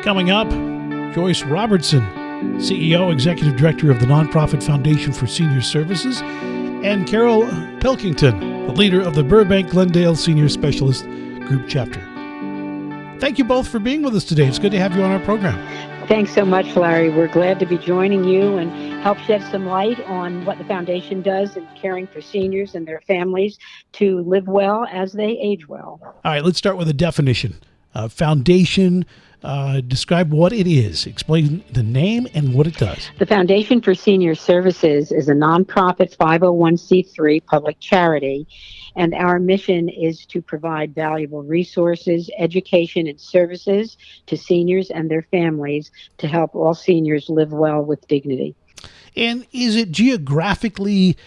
Coming up, Joyce Robertson, CEO, Executive Director of the Nonprofit Foundation for Senior Services, and Carol Pilkington, the leader of the Burbank-Glendale Senior Specialist Group Chapter. Thank you both for being with us today. It's good to have you on our program. Thanks so much, Larry. We're glad to be joining you and help shed some light on what the foundation does in caring for seniors and their families to live well as they age well. All right, let's start with a definition. Foundation, describe what it is. Explain the name and what it does. The Foundation for Senior Services is a nonprofit 501c3 public charity, and our mission is to provide valuable resources, education, and services to seniors and their families to help all seniors live well with dignity. And is it geographically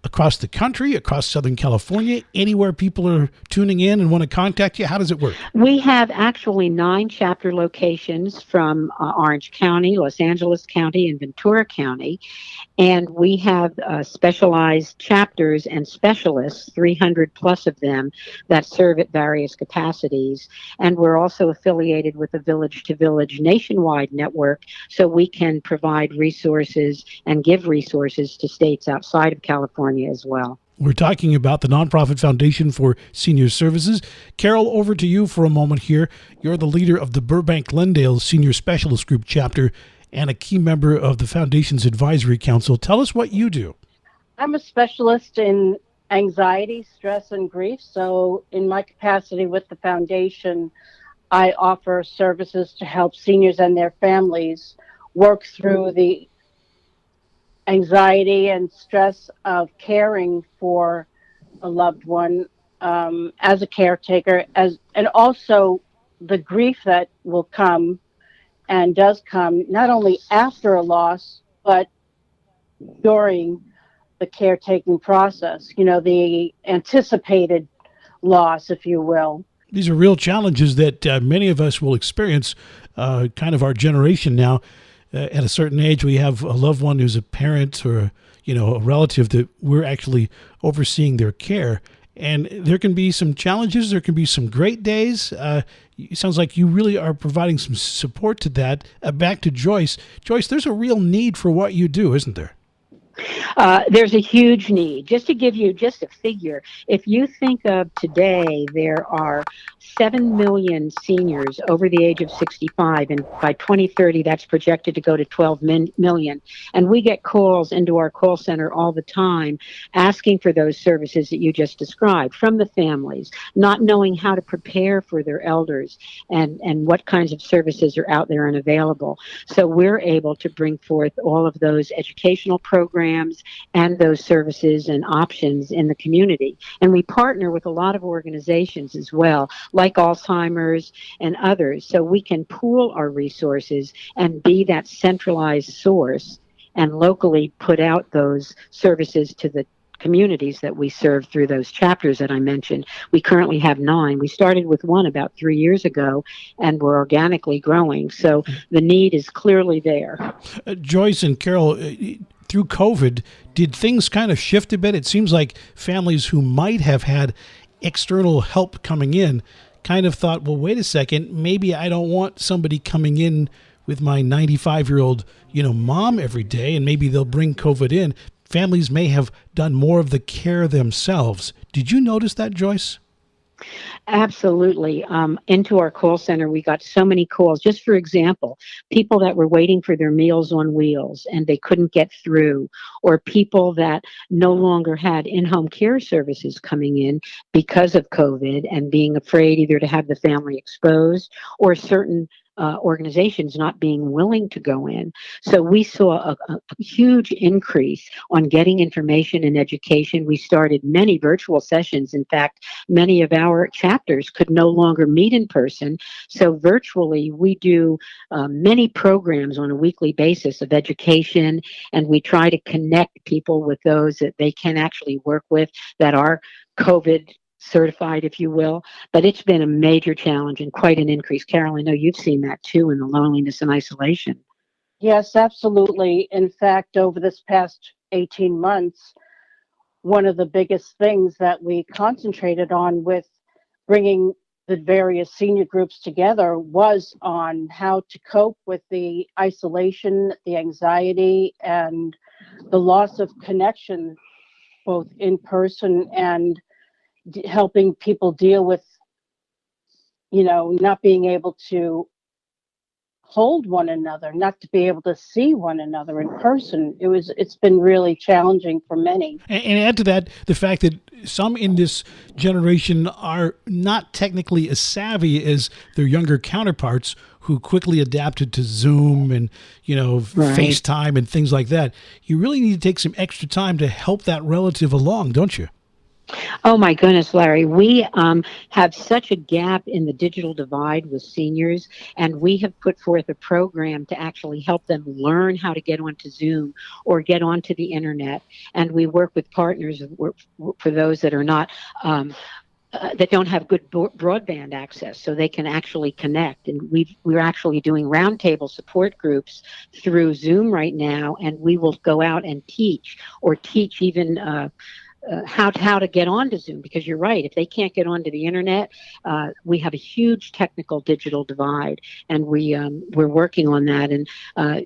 across the country, across Southern California, anywhere people are tuning in and want to contact you? How does it work? We have actually 9 chapter locations from Orange County, Los Angeles County, and Ventura County. And we have specialized chapters and specialists, 300 plus of them, that serve at various capacities. And we're also affiliated with the Village to Village nationwide network, so we can provide resources and give resources to states outside of California as well. We're talking about the Nonprofit Foundation for Senior Services. Carol, over to you for a moment here. You're the leader of the Burbank-Glendale Senior Specialist Group Chapter and a key member of the Foundation's Advisory Council. Tell us what you do. I'm a specialist in anxiety, stress, and grief. So in my capacity with the Foundation, I offer services to help seniors and their families work through the anxiety and stress of caring for a loved one as a caretaker, and also the grief that will come and does come not only after a loss, but during the caretaking process, the anticipated loss, if you will. These are real challenges that many of us will experience, kind of our generation now. At a certain age, we have a loved one who's a parent or a relative that we're actually overseeing their care. And there can be some challenges. There can be some great days. It sounds like you really are providing some support to that. Back to Joyce. Joyce, there's a real need for what you do, isn't there? There's a huge need. Just to give you just a figure, if you think of today, there are 7 million seniors over the age of 65, and by 2030, that's projected to go to 12 million. And we get calls into our call center all the time asking for those services that you just described from the families, not knowing how to prepare for their elders and what kinds of services are out there and available. So we're able to bring forth all of those educational programs and those services and options in the community. And we partner with a lot of organizations as well, like Alzheimer's and others, so we can pool our resources and be that centralized source and locally put out those services to the communities that we serve through those chapters that I mentioned. We currently have 9. We started with 1 about 3 years ago, and we're organically growing. So the need is clearly there. Joyce and Carol, through COVID, did things kind of shift a bit? It seems like families who might have had external help coming in kind of thought, well, wait a second, maybe I don't want somebody coming in with my 95-year-old, mom every day, and maybe they'll bring COVID in. Families may have done more of the care themselves. Did you notice that, Joyce? Absolutely. Into our call center, we got so many calls. Just for example, people that were waiting for their Meals on Wheels and they couldn't get through, or people that no longer had in-home care services coming in because of COVID and being afraid either to have the family exposed or certain organizations not being willing to go in. So we saw a huge increase on getting information and education. We started many virtual sessions. In fact, many of our chapters could no longer meet in person. So virtually, we do many programs on a weekly basis of education, and we try to connect people with those that they can actually work with that are COVID certified, if you will. But it's been a major challenge and quite an increase. Carol, I know you've seen that too in the loneliness and isolation. Yes, absolutely. In fact, over this past 18 months, one of the biggest things that we concentrated on with bringing the various senior groups together was on how to cope with the isolation, the anxiety, and the loss of connection, both in person and helping people deal with, not being able to hold one another, not to be able to see one another in person. It's been really challenging for many. And add to that the fact that some in this generation are not technically as savvy as their younger counterparts who quickly adapted to Zoom and, Right. FaceTime and things like that. You really need to take some extra time to help that relative along, don't you? Oh my goodness, Larry, we have such a gap in the digital divide with seniors, and we have put forth a program to actually help them learn how to get onto Zoom or get onto the internet. And we work with partners for those that are not. That don't have good broadband access, so they can actually connect. And we're actually doing roundtable support groups through Zoom right now, and we will go out and teach even how to get onto Zoom, because you're right. If they can't get onto the internet, we have a huge technical digital divide, and we're working on that. And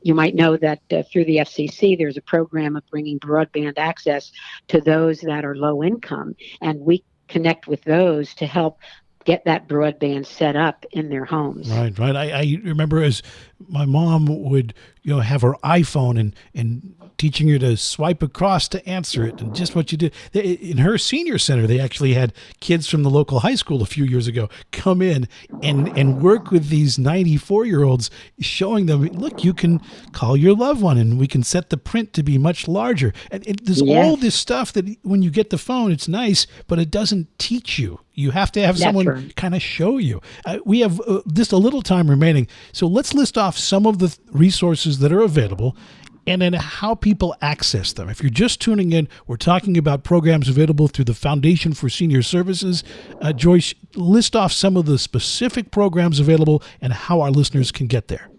you might know that through the FCC, there's a program of bringing broadband access to those that are low income, and we connect with those to help get that broadband set up in their homes. Right. I remember as my mom would, have her iPhone and teaching her to swipe across to answer it, and just what you did. In her senior center, they actually had kids from the local high school a few years ago come in and work with these 94-year-olds, showing them, look, you can call your loved one and we can set the print to be much larger. And there's all this stuff that when you get the phone, it's nice, but it doesn't teach you. You have to have someone kind of show you. We have just a little time remaining, so let's list off some of the resources that are available and then how people access them. If you're just tuning in, we're talking about programs available through the Foundation for Senior Services. Joyce, list off some of the specific programs available and how our listeners can get there.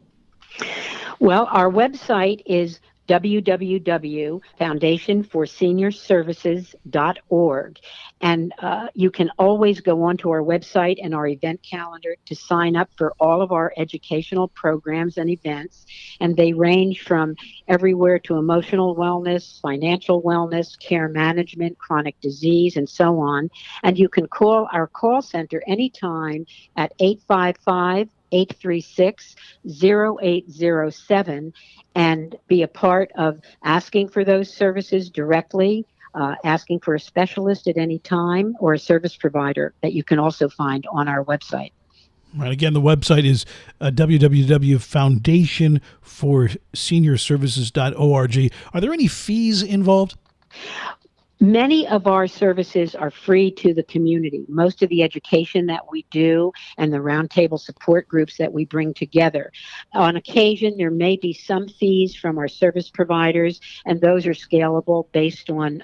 Well, our website is www.foundationforseniorservices.org. And you can always go onto our website and our event calendar to sign up for all of our educational programs and events. And they range from everywhere to emotional wellness, financial wellness, care management, chronic disease, and so on. And you can call our call center anytime at 855-836-0807 and be a part of asking for those services directly, asking for a specialist at any time, or a service provider that you can also find on our website. Right. Again, the website is www.foundationforseniorservices.org. Are there any fees involved? Many of our services are free to the community. Most of the education that we do and the roundtable support groups that we bring together. On occasion, there may be some fees from our service providers, and those are scalable based on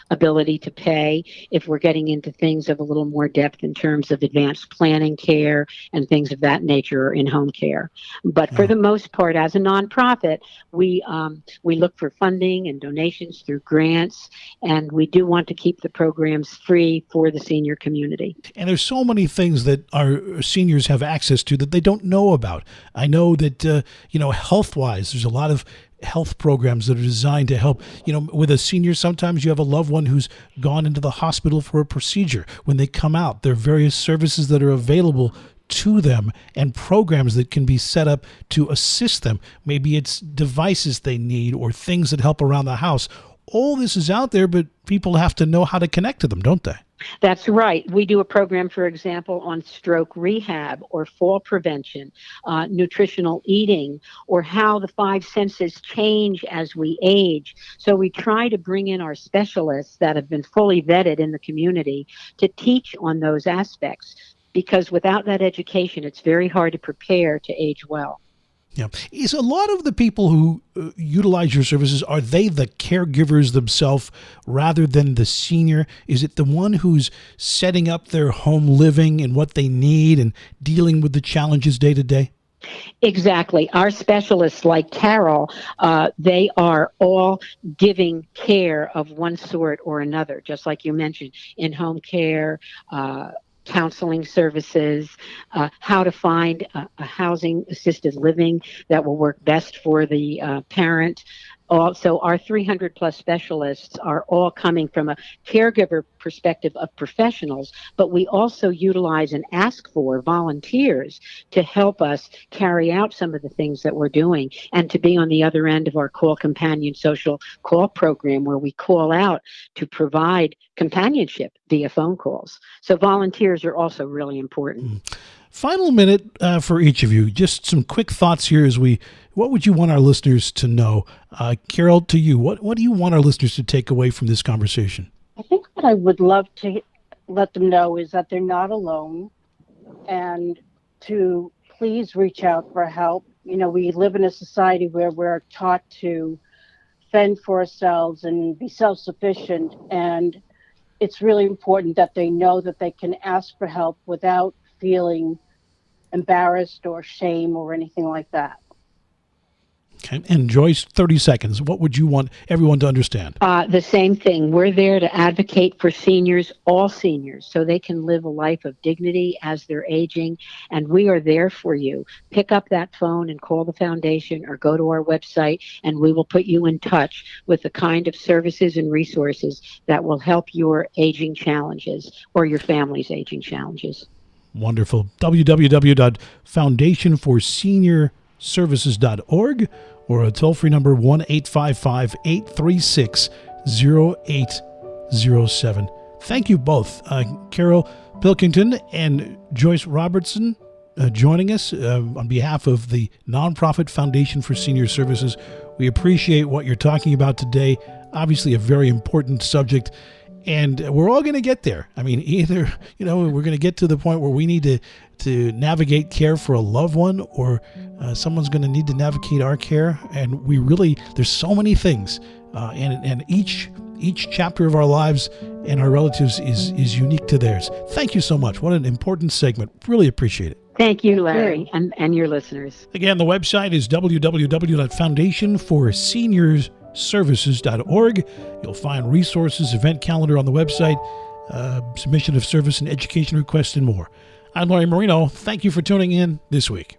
ability to pay if we're getting into things of a little more depth in terms of advanced planning care and things of that nature, or in-home care. But for the most part, as a nonprofit, we look for funding and donations through grants, and we do want to keep the programs free for the senior community. And there's so many things that our seniors have access to that they don't know about. I know that, health-wise, there's a lot of health programs that are designed to help. With a senior, sometimes you have a loved one who's gone into the hospital for a procedure. When they come out, there are various services that are available to them and programs that can be set up to assist them. Maybe it's devices they need or things that help around the house. All this is out there, but people have to know how to connect to them, don't they? That's right. We do a program, for example, on stroke rehab or fall prevention, nutritional eating, or how the 5 senses change as we age. So we try to bring in our specialists that have been fully vetted in the community to teach on those aspects, because without that education, it's very hard to prepare to age well. Yeah. Is a lot of the people who utilize your services, are they the caregivers themselves rather than the senior? Is it the one who's setting up their home living and what they need and dealing with the challenges day to day? Exactly. Our specialists like Carol, they are all giving care of one sort or another, just like you mentioned, in-home care, counseling services, how to find a housing assisted living that will work best for the parent. Also, our 300 plus specialists are all coming from a caregiver perspective of professionals, but we also utilize and ask for volunteers to help us carry out some of the things that we're doing and to be on the other end of our Call Companion social call program where we call out to provide companionship via phone calls. So volunteers are also really important. Final minute for each of you. Just some quick thoughts here what would you want our listeners to know? Carol, to you, what do you want our listeners to take away from this conversation? I think what I would love to let them know is that they're not alone and to please reach out for help. We live in a society where we're taught to fend for ourselves and be self-sufficient, and it's really important that they know that they can ask for help without feeling embarrassed or shame or anything like that. Okay. And Joyce, 30 seconds. What would you want everyone to understand? The same thing. We're there to advocate for seniors, all seniors, so they can live a life of dignity as they're aging. And we are there for you. Pick up that phone and call the foundation or go to our website, and we will put you in touch with the kind of services and resources that will help your aging challenges or your family's aging challenges. Wonderful. www.foundationforseniorservices.org or a toll-free number 1-855-836-0807. Thank you both, Carol Pilkington and Joyce Robertson, joining us on behalf of the nonprofit Foundation for Senior Services. We appreciate what you're talking about today. Obviously, a very important subject. And we're all going to get there. I mean, either, we're going to get to the point where we need to navigate care for a loved one, or someone's going to need to navigate our care. And there's so many things. And each chapter of our lives and our relatives is unique to theirs. Thank you so much. What an important segment. Really appreciate it. Thank you, Larry, and your listeners. Again, the website is www.foundationforseniorservices.org. You'll find resources, event calendar on the website, submission of service and education requests, and more. I'm Larry Marino. Thank you for tuning in this week.